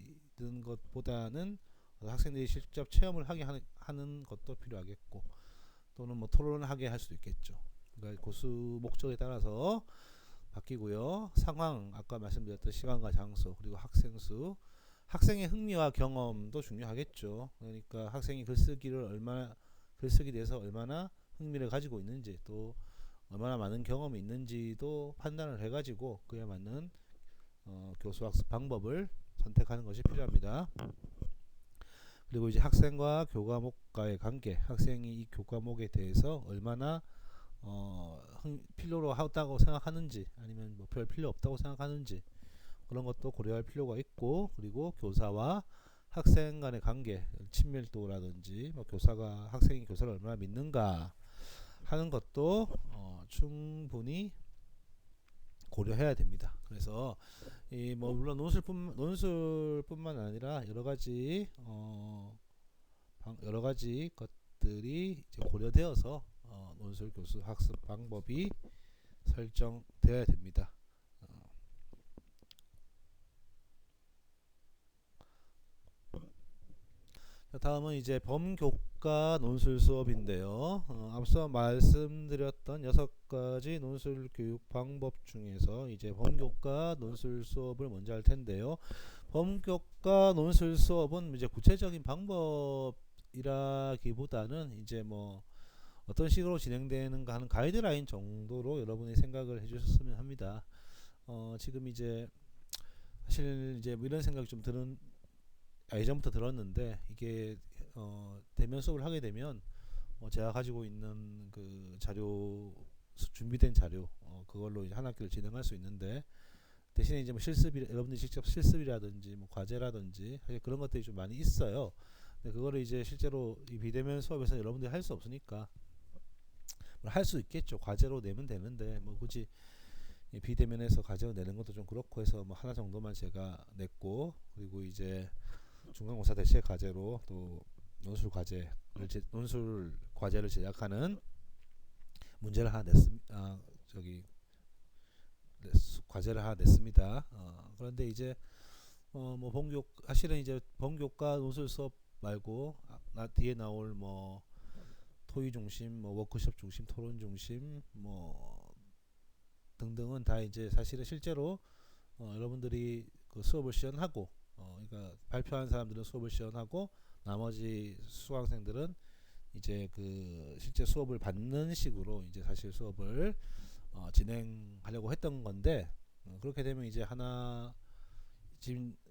Speaker 1: 것보다는 학생들이 직접 체험을 하게 하는 것도 필요하겠고, 또는 뭐 토론을 하게 할 수도 있겠죠. 그러니까 고수 목적에 따라서 바뀌고요. 상황, 아까 말씀드렸던 시간과 장소, 그리고 학생 수, 학생의 흥미와 경험도 중요하겠죠. 그러니까 학생이 글쓰기에 대해서 얼마나 흥미를 가지고 있는지, 또 얼마나 많은 경험이 있는지도 판단을 해가지고 그에 맞는 교수 학습 방법을 선택하는 것이 필요합니다. 그리고 이제 학생과 교과목과의 관계, 학생이 이 교과목에 대해서 얼마나 필요로 하다고 생각하는지, 아니면 뭐 별 필요 없다고 생각하는지, 그런 것도 고려할 필요가 있고, 그리고 교사와 학생 간의 관계, 친밀도라든지 뭐 학생이 교사를 얼마나 믿는가 하는 것도 충분히 고려해야 됩니다. 그래서 이 뭐 물론 논술뿐만 아니라 여러 가지 것들이 이제 고려되어서 논술 교수 학습 방법이 설정되어야 됩니다. 다음은 이제 범교과 논술 수업인데요. 앞서 말씀드렸던 6가지 논술 교육 방법 중에서 이제 범교과 논술 수업을 먼저 할 텐데요. 범교과 논술 수업은 이제 구체적인 방법이라기보다는 이제 뭐 어떤 식으로 진행되는가 하는 가이드라인 정도로 여러분이 생각을 해주셨으면 합니다. 지금 이제 사실 이제 뭐 이런 생각이 좀 예전부터 들었는데, 이게 대면 수업을 하게 되면 제가 가지고 있는 그 준비된 자료, 그걸로 이제 한 학기를 진행할 수 있는데, 대신에 이제 뭐 여러분들이 직접 실습이라든지 뭐 과제라든지 사실 그런 것들이 좀 많이 있어요. 근데 그거를 이제 실제로 이 비대면 수업에서 여러분들이 할 수 없으니까, 할 수 있겠죠. 과제로 내면 되는데 뭐 굳이 비대면에서 과제로 내는 것도 좀 그렇고 해서 뭐 하나 정도만 제가 냈고, 그리고 이제 중간고사 대체 과제로 또 논술 과제를 제작하는 문제를 하나 과제를 하나 냈습니다. 그런데 이제 뭐 사실은 이제 범교과 논술 수업 말고 뒤에 나올 뭐 토의 중심, 뭐 워크숍 중심, 토론 중심, 뭐 등등은 다 이제 사실은 실제로 여러분들이 그 수업을 시연하고, 그러니까 발표한 사람들은 수업을 시연하고 나머지 수강생들은 이제 그 실제 수업을 받는 식으로 이제 사실 수업을 진행하려고 했던 건데, 그렇게 되면 이제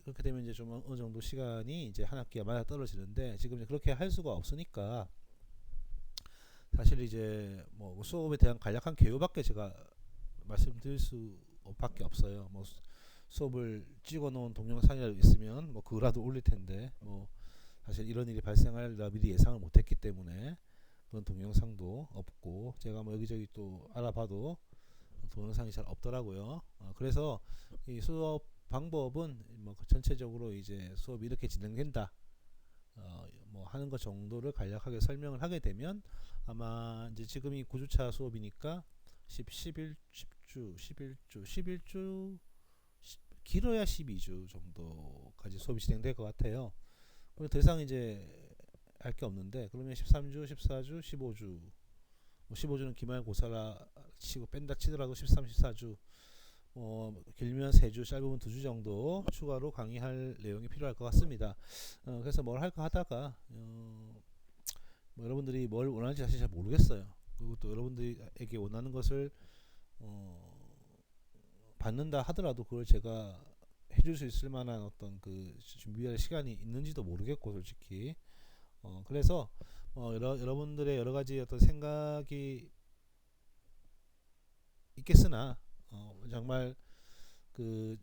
Speaker 1: 그렇게 되면 이제 좀 어느 정도 시간이 이제 한 학기가 맞아 떨어지는데, 지금 이제 그렇게 할 수가 없으니까 사실 이제 뭐 수업에 대한 간략한 개요밖에 제가 말씀드릴 수밖에 없어요. 뭐 수업을 찍어놓은 동영상이라도 있으면 뭐 그거라도 올릴 텐데, 뭐 사실 이런 일이 발생할라 미리 예상을 못했기 때문에 그런 동영상도 없고, 제가 뭐 여기저기 또 알아봐도 동영상이 잘 없더라고요. 그래서 이 수업 방법은 뭐 전체적으로 이제 수업이 이렇게 진행된다 뭐 하는 것 정도를 간략하게 설명을 하게 되면, 아마 이제 지금이 9주차 수업이니까 11주 길어야 12주 정도까지 수업이 진행될 것 같아요. 그리고 더 이상 이제 할 게 없는데, 그러면 13주, 14주, 15주, 뭐 15주는 기말고사라 치고 뺀다 치더라도 13, 14주, 길면 3주, 짧으면 2주 정도 추가로 강의할 내용이 필요할 것 같습니다. 그래서 뭘 할까 하다가 뭐 여러분들이 뭘 원하는지 사실 잘 모르겠어요. 그리고 또 여러분들에게 원하는 것을 받는다 하더라도 그걸 제가 해줄 수 있을 만한 어떤 그 준비할 시간이 있는지도 모르겠고, 솔직히 그래서 여러분들의 여러 가지 어떤 생각이 있겠으나 정말 그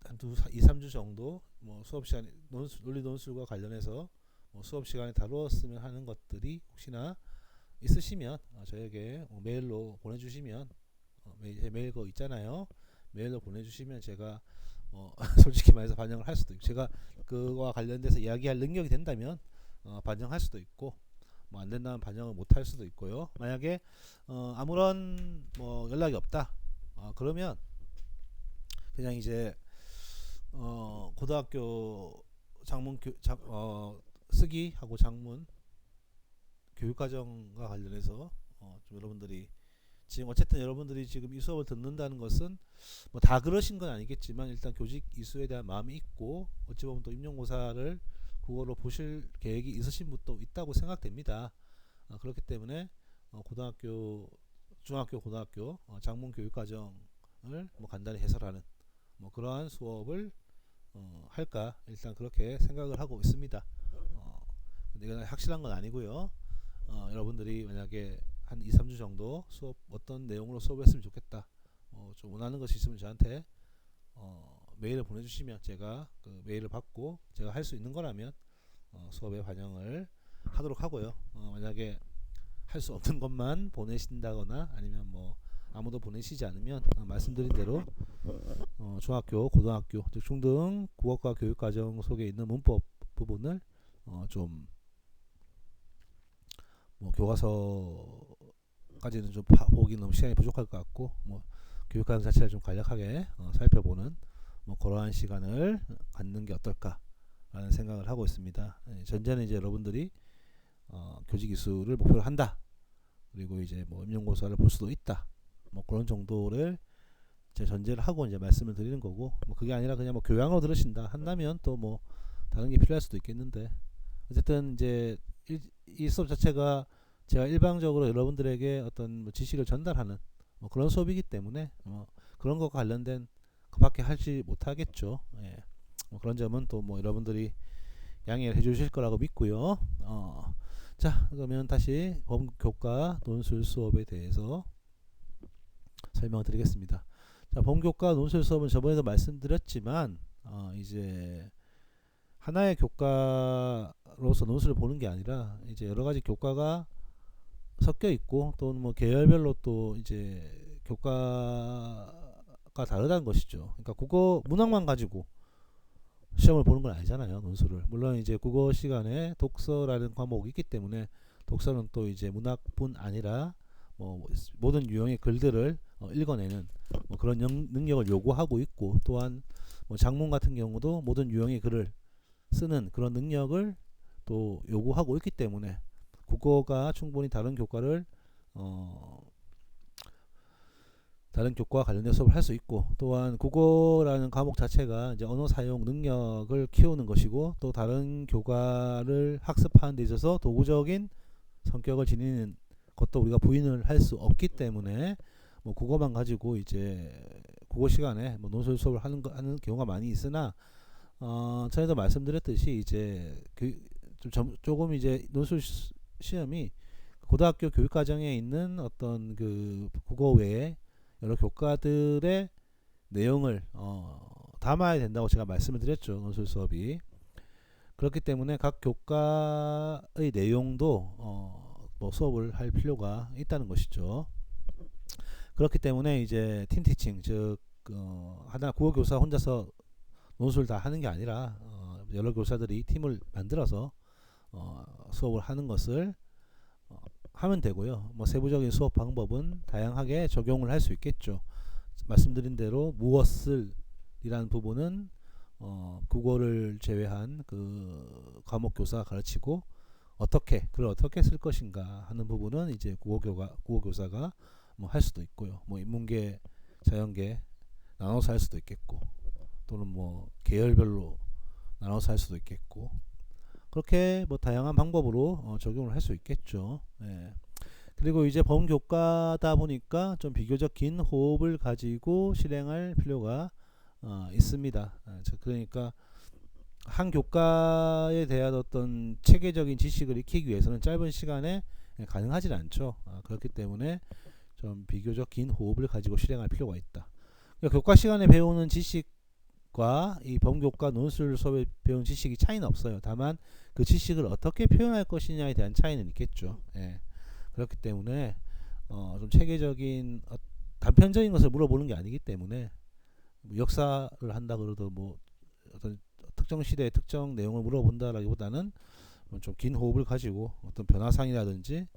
Speaker 1: 한 2, 3주 정도 뭐 수업 시간 논리 논술과 관련해서 뭐 수업 시간에 다루었으면 하는 것들이 혹시나 있으시면 저에게 메일로 보내주시면, 제 메일 거 있잖아요. 메일로 보내주시면 제가 솔직히 말해서 반영을 할 수도 있고, 제가 그와 관련돼서 이야기할 능력이 된다면 반영할 수도 있고, 뭐 안 된다면 반영을 못 할 수도 있고요. 만약에 아무런 뭐 연락이 없다, 그러면 그냥 이제 고등학교 장문 쓰기 하고 장문 교육과정과 관련해서 좀 여러분들이 지금 어쨌든 여러분들이 지금 이 수업을 듣는다는 것은 뭐 다 그러신 건 아니겠지만 일단 교직 이수에 대한 마음이 있고, 어찌 보면 또 임용고사를 국어로 보실 계획이 있으신 분도 있다고 생각됩니다. 그렇기 때문에 고등학교, 중학교, 고등학교 장문 교육과정을 뭐 간단히 해설하는 뭐 그러한 수업을 할까 일단 그렇게 생각을 하고 있습니다. 근데 이건 확실한 건 아니고요. 여러분들이 만약에 한 2, 3주 정도 수업 어떤 내용으로 수업을 했으면 좋겠다, 좀 원하는 것이 있으면 저한테 메일을 보내주시면 제가 그 메일을 받고 제가 할 수 있는 거라면 수업에 반영을 하도록 하고요. 만약에 할 수 없는 것만 보내신다거나 아니면 뭐 아무도 보내시지 않으면 말씀드린 대로 중학교, 고등학교, 즉 중등 국어과 교육과정 속에 있는 문법 부분을 좀 뭐 교과서까지는 좀 보기 너무 시간이 부족할 것 같고, 뭐 교육과정 자체를 좀 간략하게 살펴보는 뭐 그러한 시간을 갖는 게 어떨까라는 생각을 하고 있습니다. 전제는 이제 여러분들이 교직 이수를 목표로 한다, 그리고 이제 뭐 임용고사를 볼 수도 있다, 뭐 그런 정도를 제 전제를 하고 이제 말씀을 드리는 거고, 뭐 그게 아니라 그냥 뭐 교양으로 들으신다 한다면 또 뭐 다른 게 필요할 수도 있겠는데, 어쨌든 이제 이 수업 자체가 제가 일방적으로 여러분들에게 어떤 뭐 지식을 전달하는 뭐 그런 수업이기 때문에 그런 것과 관련된 그밖에 하지 못하겠죠. 예. 뭐 그런 점은 또 뭐 여러분들이 양해를 해주실 거라고 믿고요. 자, 그러면 다시 범교과 논술 수업에 대해서 설명을 드리겠습니다. 자, 범교과 논술 수업은 저번에도 말씀드렸지만 이제 하나의 교과로서 논술을 보는 게 아니라 이제 여러 가지 교과가 섞여 있고, 또는 뭐 계열별로 또 이제 교과가 다르다는 것이죠. 그러니까 국어 문학만 가지고 시험을 보는 건 아니잖아요, 논술을. 물론 이제 국어 시간에 독서라는 과목이 있기 때문에 독서는 또 이제 문학뿐 아니라 뭐 모든 유형의 글들을 읽어내는 뭐 그런 능력을 요구하고 있고, 또한 뭐 작문 같은 경우도 모든 유형의 글을 쓰는 그런 능력을 또 요구하고 있기 때문에 국어가 충분히 다른 교과를 다른 교과와 관련된 수업을 할 수 있고, 또한 국어라는 과목 자체가 이제 언어 사용 능력을 키우는 것이고, 또 다른 교과를 학습하는 데 있어서 도구적인 성격을 지니는 것도 우리가 부인을 할 수 없기 때문에 뭐 국어만 가지고 이제 국어 시간에 뭐 논술 수업을 하는 경우가 많이 있으나, 전에도 말씀드렸듯이 이제 조금 이제 논술 시험이 고등학교 교육과정에 있는 어떤 그 국어 외에 여러 교과들의 내용을 담아야 된다고 제가 말씀을 드렸죠, 논술 수업이. 그렇기 때문에 각 교과의 내용도 뭐 수업을 할 필요가 있다는 것이죠. 그렇기 때문에 이제 팀티칭, 즉 하나 국어 교사 혼자서 논술 다 하는 게 아니라 여러 교사들이 팀을 만들어서 수업을 하는 것을 하면 되고요. 뭐 세부적인 수업 방법은 다양하게 적용을 할 수 있겠죠. 말씀드린 대로 무엇을 논술이라는 부분은 국어를 제외한 그 과목 교사가 가르치고 그걸 어떻게 쓸 것인가 하는 부분은 이제 국어교사가 뭐 할 수도 있고요. 뭐 인문계, 자연계 나눠서 할 수도 있겠고, 또는 뭐 계열별로 나눠서 할 수도 있겠고, 그렇게 뭐 다양한 방법으로 적용을 할 수 있겠죠. 예. 그리고 이제 범교과다 보니까 좀 비교적 긴 호흡을 가지고 실행할 필요가 있습니다. 그러니까 한 교과에 대한 어떤 체계적인 지식을 익히기 위해서는 짧은 시간에 가능하지 않죠. 그렇기 때문에 좀 비교적 긴 호흡을 가지고 실행할 필요가 있다. 그러니까 교과 시간에 배우는 지식과 이 범교과 논술 수업에 배운 지식이 차이는 없어요. 다만 그 지식을 어떻게 표현할 것이냐에 대한 차이는 있겠죠. 예. 그렇기 때문에 좀 체계적인 단편적인 것을 물어보는 게 아니기 때문에 뭐 역사를 한다 그래도 뭐 어떤 특정 시대의 특정 내용을 물어본다라기보다는 좀 긴 호흡을 가지고 어떤 변화상이라든지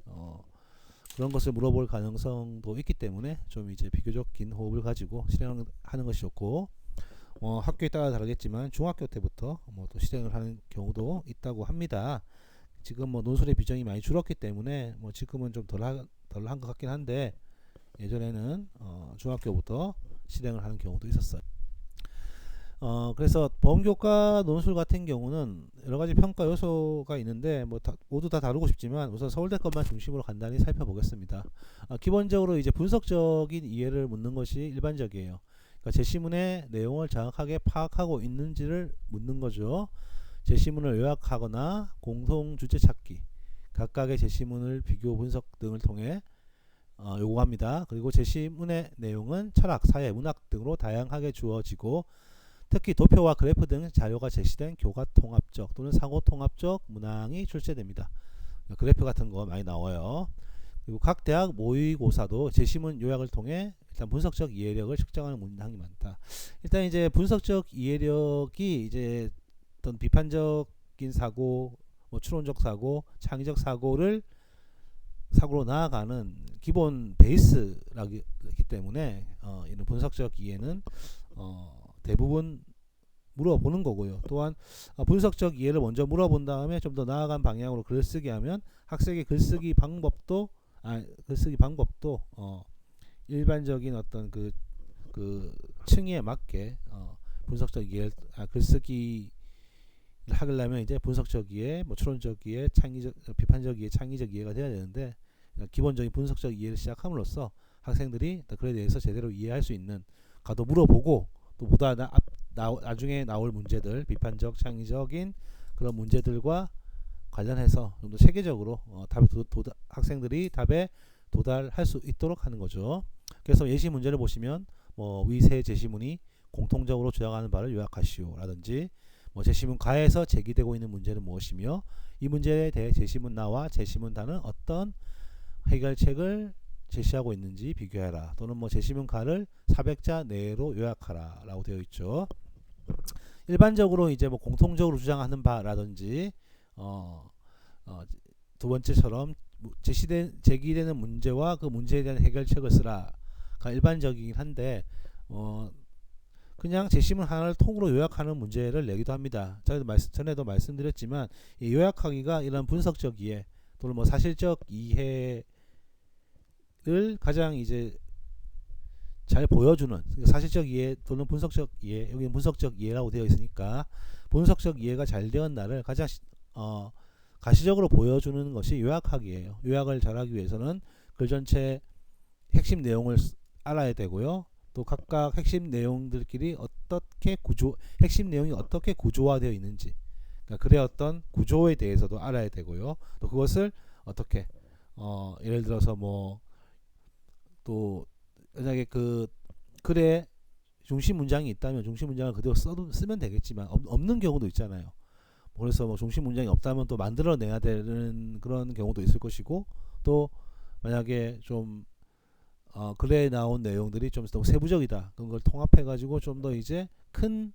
Speaker 1: 그런 것을 물어볼 가능성도 있기 때문에 좀 이제 비교적 긴 호흡을 가지고 실행하는 것이 좋고, 학교에 따라 다르겠지만 중학교 때부터 뭐 또 실행을 하는 경우도 있다고 합니다. 지금 뭐 논술의 비중이 많이 줄었기 때문에 뭐 지금은 좀 덜한 것 같긴 한데, 예전에는 중학교부터 실행을 하는 경우도 있었어요. 그래서 범교과 논술 같은 경우는 여러 가지 평가 요소가 있는데 뭐 모두 다 다루고 싶지만 우선 서울대 것만 중심으로 간단히 살펴보겠습니다. 기본적으로 이제 분석적인 이해를 묻는 것이 일반적이에요. 그러니까 제시문의 내용을 정확하게 파악하고 있는지를 묻는 거죠. 제시문을 요약하거나 공통 주제 찾기, 각각의 제시문을 비교 분석 등을 통해 요구합니다. 그리고 제시문의 내용은 철학, 사회, 문학 등으로 다양하게 주어지고, 특히 도표와 그래프 등 자료가 제시된 교과 통합적 또는 상호 통합적 문항이 출제됩니다. 그래프 같은 거 많이 나와요. 그리고 각 대학 모의고사도 제시문 요약을 통해 일단 분석적 이해력을 측정하는 문항이 많다. 일단 이제 분석적 이해력이 이제 어떤 비판적인 사고, 뭐 추론적 사고, 창의적 사고로 나아가는 기본 베이스라기 때문에 이런 분석적 이해는 대부분 물어보는 거고요. 또한 분석적 이해를 먼저 물어본 다음에 좀 더 나아간 방향으로 글쓰기 하면 학생의 글쓰기 방법도 일반적인 어떤 그 층위에 맞게 분석적 이해, 글쓰기 하려면 이제 분석적 이해, 뭐 추론적 이해, 비판적 이해, 창의적 이해가 돼야 되는데, 기본적인 분석적 이해를 시작함으로써 학생들이 글에 대해서 제대로 이해할 수 있는, 가도 물어보고 또 보다 나중에 나올 문제들, 비판적, 창의적인 그런 문제들과 관련해서 좀 더 체계적으로 학생들이 답에 도달할 수 있도록 하는 거죠. 그래서 예시 문제를 보시면 뭐 위 세 제시문이 공통적으로 주장하는 바를 요약하시오라든지, 뭐 제시문 가에서 제기되고 있는 문제는 무엇이며 이 문제에 대해 제시문 나와 제시문 단은 어떤 해결책을 제시하고 있는지 비교해라, 또는 뭐 제시문 가를 400자 내로 요약하라 라고 되어 있죠. 일반적으로 이제 뭐 공통적으로 주장하는 바라든지 두 번째처럼 제기되는 문제와 그 문제에 대한 해결책을 쓰라가 일반적이긴 한데, 그냥 제시문 하나를 통으로 요약하는 문제를 내기도 합니다. 전에도 말씀드렸지만 이 요약하기가 이런 분석적 이해 또는 뭐 사실적 이해를 가장 이제 잘 보여주는, 사실적 이해 또는 분석적 이해, 여기 분석적 이해라고 되어 있으니까 분석적 이해가 잘 되는 날을 가장 가시적으로 보여주는 것이 요약하기예요. 요약을 잘하기 위해서는 글 전체 핵심 내용을 알아야 되고요. 또 각각 핵심 내용들끼리 핵심 내용이 어떻게 구조화되어 있는지, 그러니까 글의 어떤 구조에 대해서도 알아야 되고요. 또 그것을 어떻게 예를 들어서 뭐 또 만약에 그 글에 중심 문장이 있다면 중심 문장을 그대로 쓰면 되겠지만 없는 경우도 있잖아요. 그래서 뭐 중심 문장이 없다면 또 만들어내야 되는 그런 경우도 있을 것이고, 또 만약에 좀 글에 나온 내용들이 좀 더 세부적이다, 그런 걸 통합해가지고 좀 더 이제 큰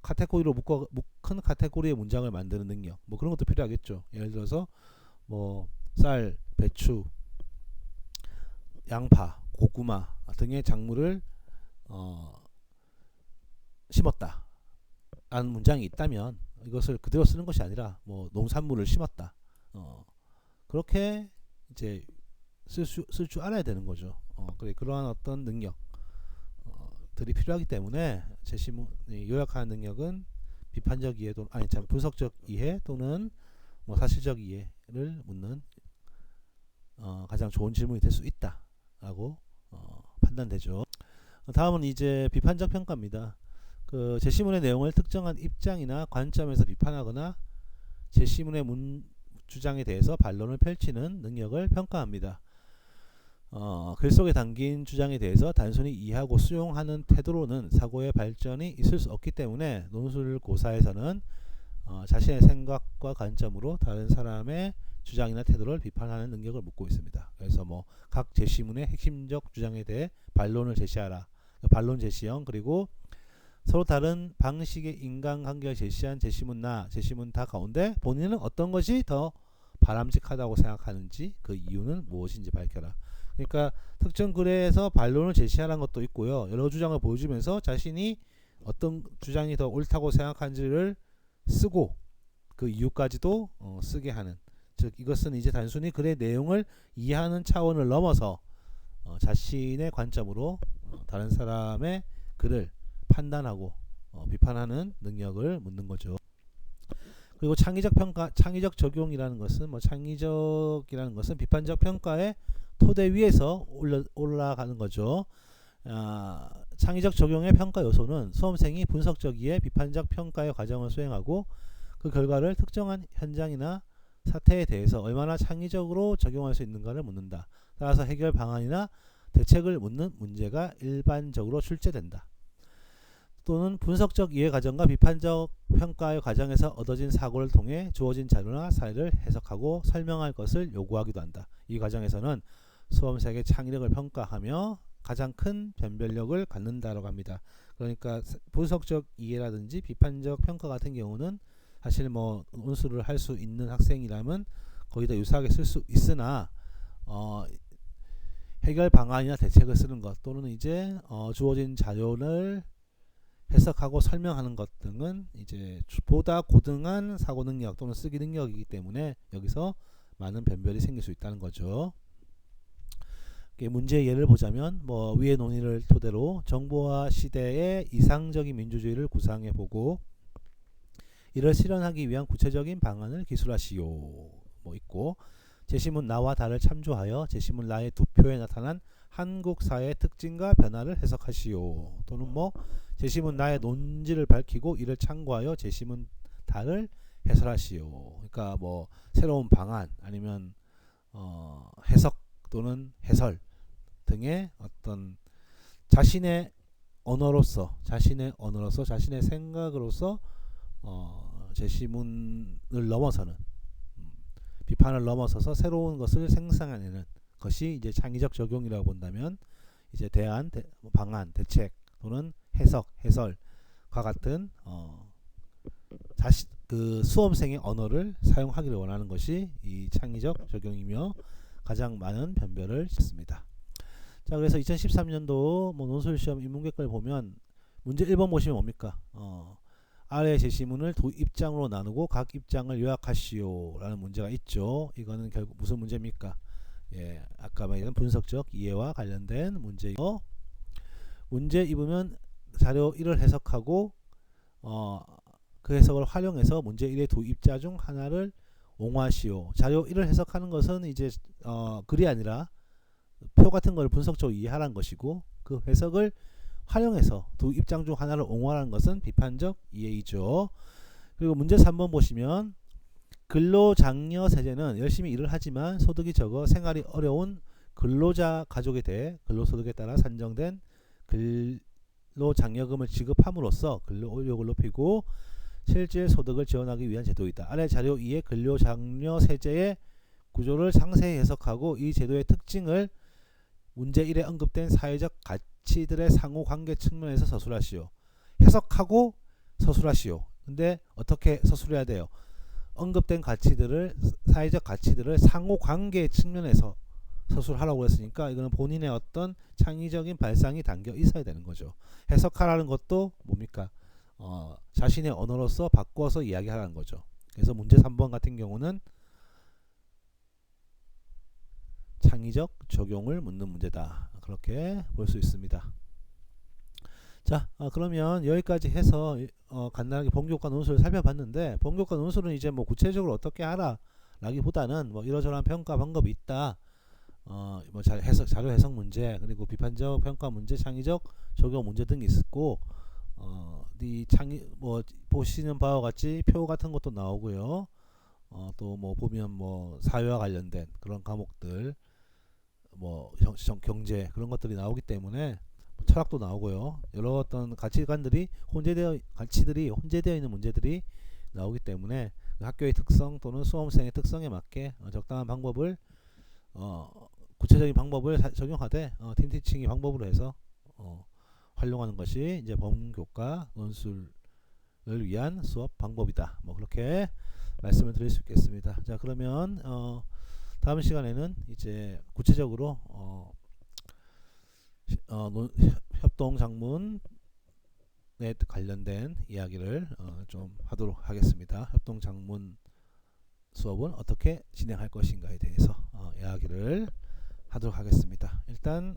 Speaker 1: 카테고리로 큰 카테고리의 문장을 만드는 능력, 뭐 그런 것도 필요하겠죠. 예를 들어서 뭐 쌀, 배추, 양파, 고구마 등의 작물을 심었다 라는 문장이 있다면 이것을 그대로 쓰는 것이 아니라 뭐 농산물을 심었다. 그렇게 이제 쓸 줄 알아야 되는 거죠. 그래 그러한 어떤 능력들이 필요하기 때문에 제시문이 요약하는 능력은 비판적 이해 또는 아니 참 분석적 이해 또는 뭐 사실적 이해를 묻는 가장 좋은 질문이 될 수 있다라고 판단되죠. 다음은 이제 비판적 평가입니다. 그 제시문의 내용을 특정한 입장이나 관점에서 비판하거나 제시문의 주장에 대해서 반론을 펼치는 능력을 평가합니다. 글 속에 담긴 주장에 대해서 단순히 이해하고 수용하는 태도로는 사고의 발전이 있을 수 없기 때문에 논술고사에서는 자신의 생각과 관점으로 다른 사람의 주장이나 태도를 비판하는 능력을 묻고 있습니다. 그래서 뭐 각 제시문의 핵심적 주장에 대해 반론을 제시하라. 반론 제시형 그리고 서로 다른 방식의 인간관계를 제시한 제시문나 제시문다 가운데 본인은 어떤 것이 더 바람직하다고 생각하는지 그 이유는 무엇인지 밝혀라. 그러니까 특정 글에서 반론을 제시하라는 것도 있고요. 여러 주장을 보여주면서 자신이 어떤 주장이 더 옳다고 생각하는지를 쓰고 그 이유까지도 쓰게 하는, 즉 이것은 이제 단순히 글의 내용을 이해하는 차원을 넘어서 자신의 관점으로 다른 사람의 글을 판단하고 비판하는 능력을 묻는 거죠. 그리고 창의적 평가, 창의적 적용이라는 것은 창의적이라는 것은 비판적 평가의 토대 위에서 올라가는 거죠. 창의적 적용의 평가 요소는 수험생이 분석적 이해, 비판적 평가의 과정을 수행하고 그 결과를 특정한 현장이나 사태에 대해서 얼마나 창의적으로 적용할 수 있는가를 묻는다. 따라서 해결 방안이나 대책을 묻는 문제가 일반적으로 출제된다. 또는 분석적 이해 과정과 비판적 평가의 과정에서 얻어진 사고를 통해 주어진 자료나 사례를 해석하고 설명할 것을 요구하기도 한다. 이 과정에서는 수험생의 창의력을 평가하며 가장 큰 변별력을 갖는다라고 합니다. 그러니까 분석적 이해라든지 비판적 평가 같은 경우는 사실 논술을 할 수 있는 학생이라면 거의 다 유사하게 쓸 수 있으나 해결 방안이나 대책을 쓰는 것 또는 이제 주어진 자료를 해석하고 설명하는 것 등은 이제 보다 고등한 사고 능력 또는 쓰기 능력이기 때문에 여기서 많은 변별이 생길 수 있다는 거죠. 문제의 예를 보자면 위의 논의를 토대로 정부와 시대의 이상적인 민주주의를 구상해 보고 이를 실현하기 위한 구체적인 방안을 기술하시오. 있고 제시문 나와 다를 참조하여 제시문 나의 두 표에 나타난 한국 사회의 특징과 변화를 해석하시오. 또는 제시문 나의 논지를 밝히고 이를 참고하여 제시문 다를 해설하시오. 그러니까 새로운 방안 아니면 해석 또는 해설 등의 어떤 자신의 언어로서 자신의 생각으로서 제시문을 넘어서는 비판을 넘어서서 새로운 것을 생산해내는 것이 이제 창의적 적용이라고 본다면 이제 방안, 대책 또는 해석, 해설과 같은 그 수험생의 언어를 사용하기를 원하는 것이 이 창의적 적용이며 가장 많은 변별을 했습니다. 자, 그래서 2013년도 논술시험 인문계과를 보면 문제 1번 보시면 뭡니까? 아래 제시문을 두 입장으로 나누고 각 입장을 요약하시오 라는 문제가 있죠. 이거는 결국 무슨 문제입니까? 아까 말한 분석적 이해와 관련된 문제이고, 문제 2보면 자료 1을 해석하고 그 해석을 활용해서 문제 1의 두 입자 중 하나를 옹호하시오. 자료 1을 해석하는 것은 이제 글이 아니라 표 같은 걸 분석적으로 이해하라는 것이고, 그 해석을 활용해서 두 입장 중 하나를 옹호하라는 것은 비판적 이해이죠. 그리고 문제 3번 보시면 근로장려 세제는 열심히 일을 하지만 소득이 적어 생활이 어려운 근로자 가족에 대해 근로소득에 따라 산정된 근로장려금을 지급함으로써 근로의욕을 높이고 실질 소득을 지원하기 위한 제도이다. 아래 자료 2의 근로장려 세제의 구조를 상세히 해석하고 이 제도의 특징을 문제 1에 언급된 사회적 가치들의 상호관계 측면에서 서술하시오. 해석하고 서술하시오. 근데 어떻게 서술해야 돼요? 언급된 사회적 가치들을 상호관계 측면에서 서술하라고 했으니까 이거는 본인의 어떤 창의적인 발상이 담겨 있어야 되는 거죠. 해석하라는 것도 뭡니까? 자신의 언어로서 바꿔서 이야기하라는 거죠. 그래서 문제 3번 같은 경우는 창의적 적용을 묻는 문제다. 그렇게 볼 수 있습니다. 자, 그러면 여기까지 해서 간단하게 본교과 논술을 살펴봤는데, 본교과 논술은 이제 뭐 구체적으로 어떻게 하라 라기보다는 뭐 이러저러한 평가 방법이 있다. 뭐 자료 해석 문제, 그리고 비판적 평가 문제, 창의적 적용 문제 등이 있고, 이 뭐 보시는 바와 같이 표 같은 것도 나오고요. 또 뭐 보면 뭐 사회와 관련된 그런 과목들, 뭐 경제 그런 것들이 나오기 때문에 철학도 나오고요. 여러 어떤 가치들이 혼재되어 있는 문제들이 나오기 때문에 학교의 특성 또는 수험생의 특성에 맞게 적당한 방법을 구체적인 방법을 적용하되 팀티칭의 방법으로 해서 활용하는 것이 이제 범교과 논술을 위한 수업 방법이다. 뭐 그렇게 말씀을 드릴 수 있겠습니다. 자, 그러면 다음 시간에는 이제 구체적으로 협동 장문에 관련된 이야기를 좀 하도록 하겠습니다. 협동 장문 수업은 어떻게 진행할 것인가에 대해서 이야기를 하도록 하겠습니다. 일단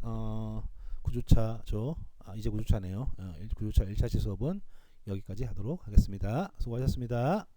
Speaker 1: 구조차죠. 이제 구조차네요. 구조차 1차시 수업은 여기까지 하도록 하겠습니다. 수고하셨습니다.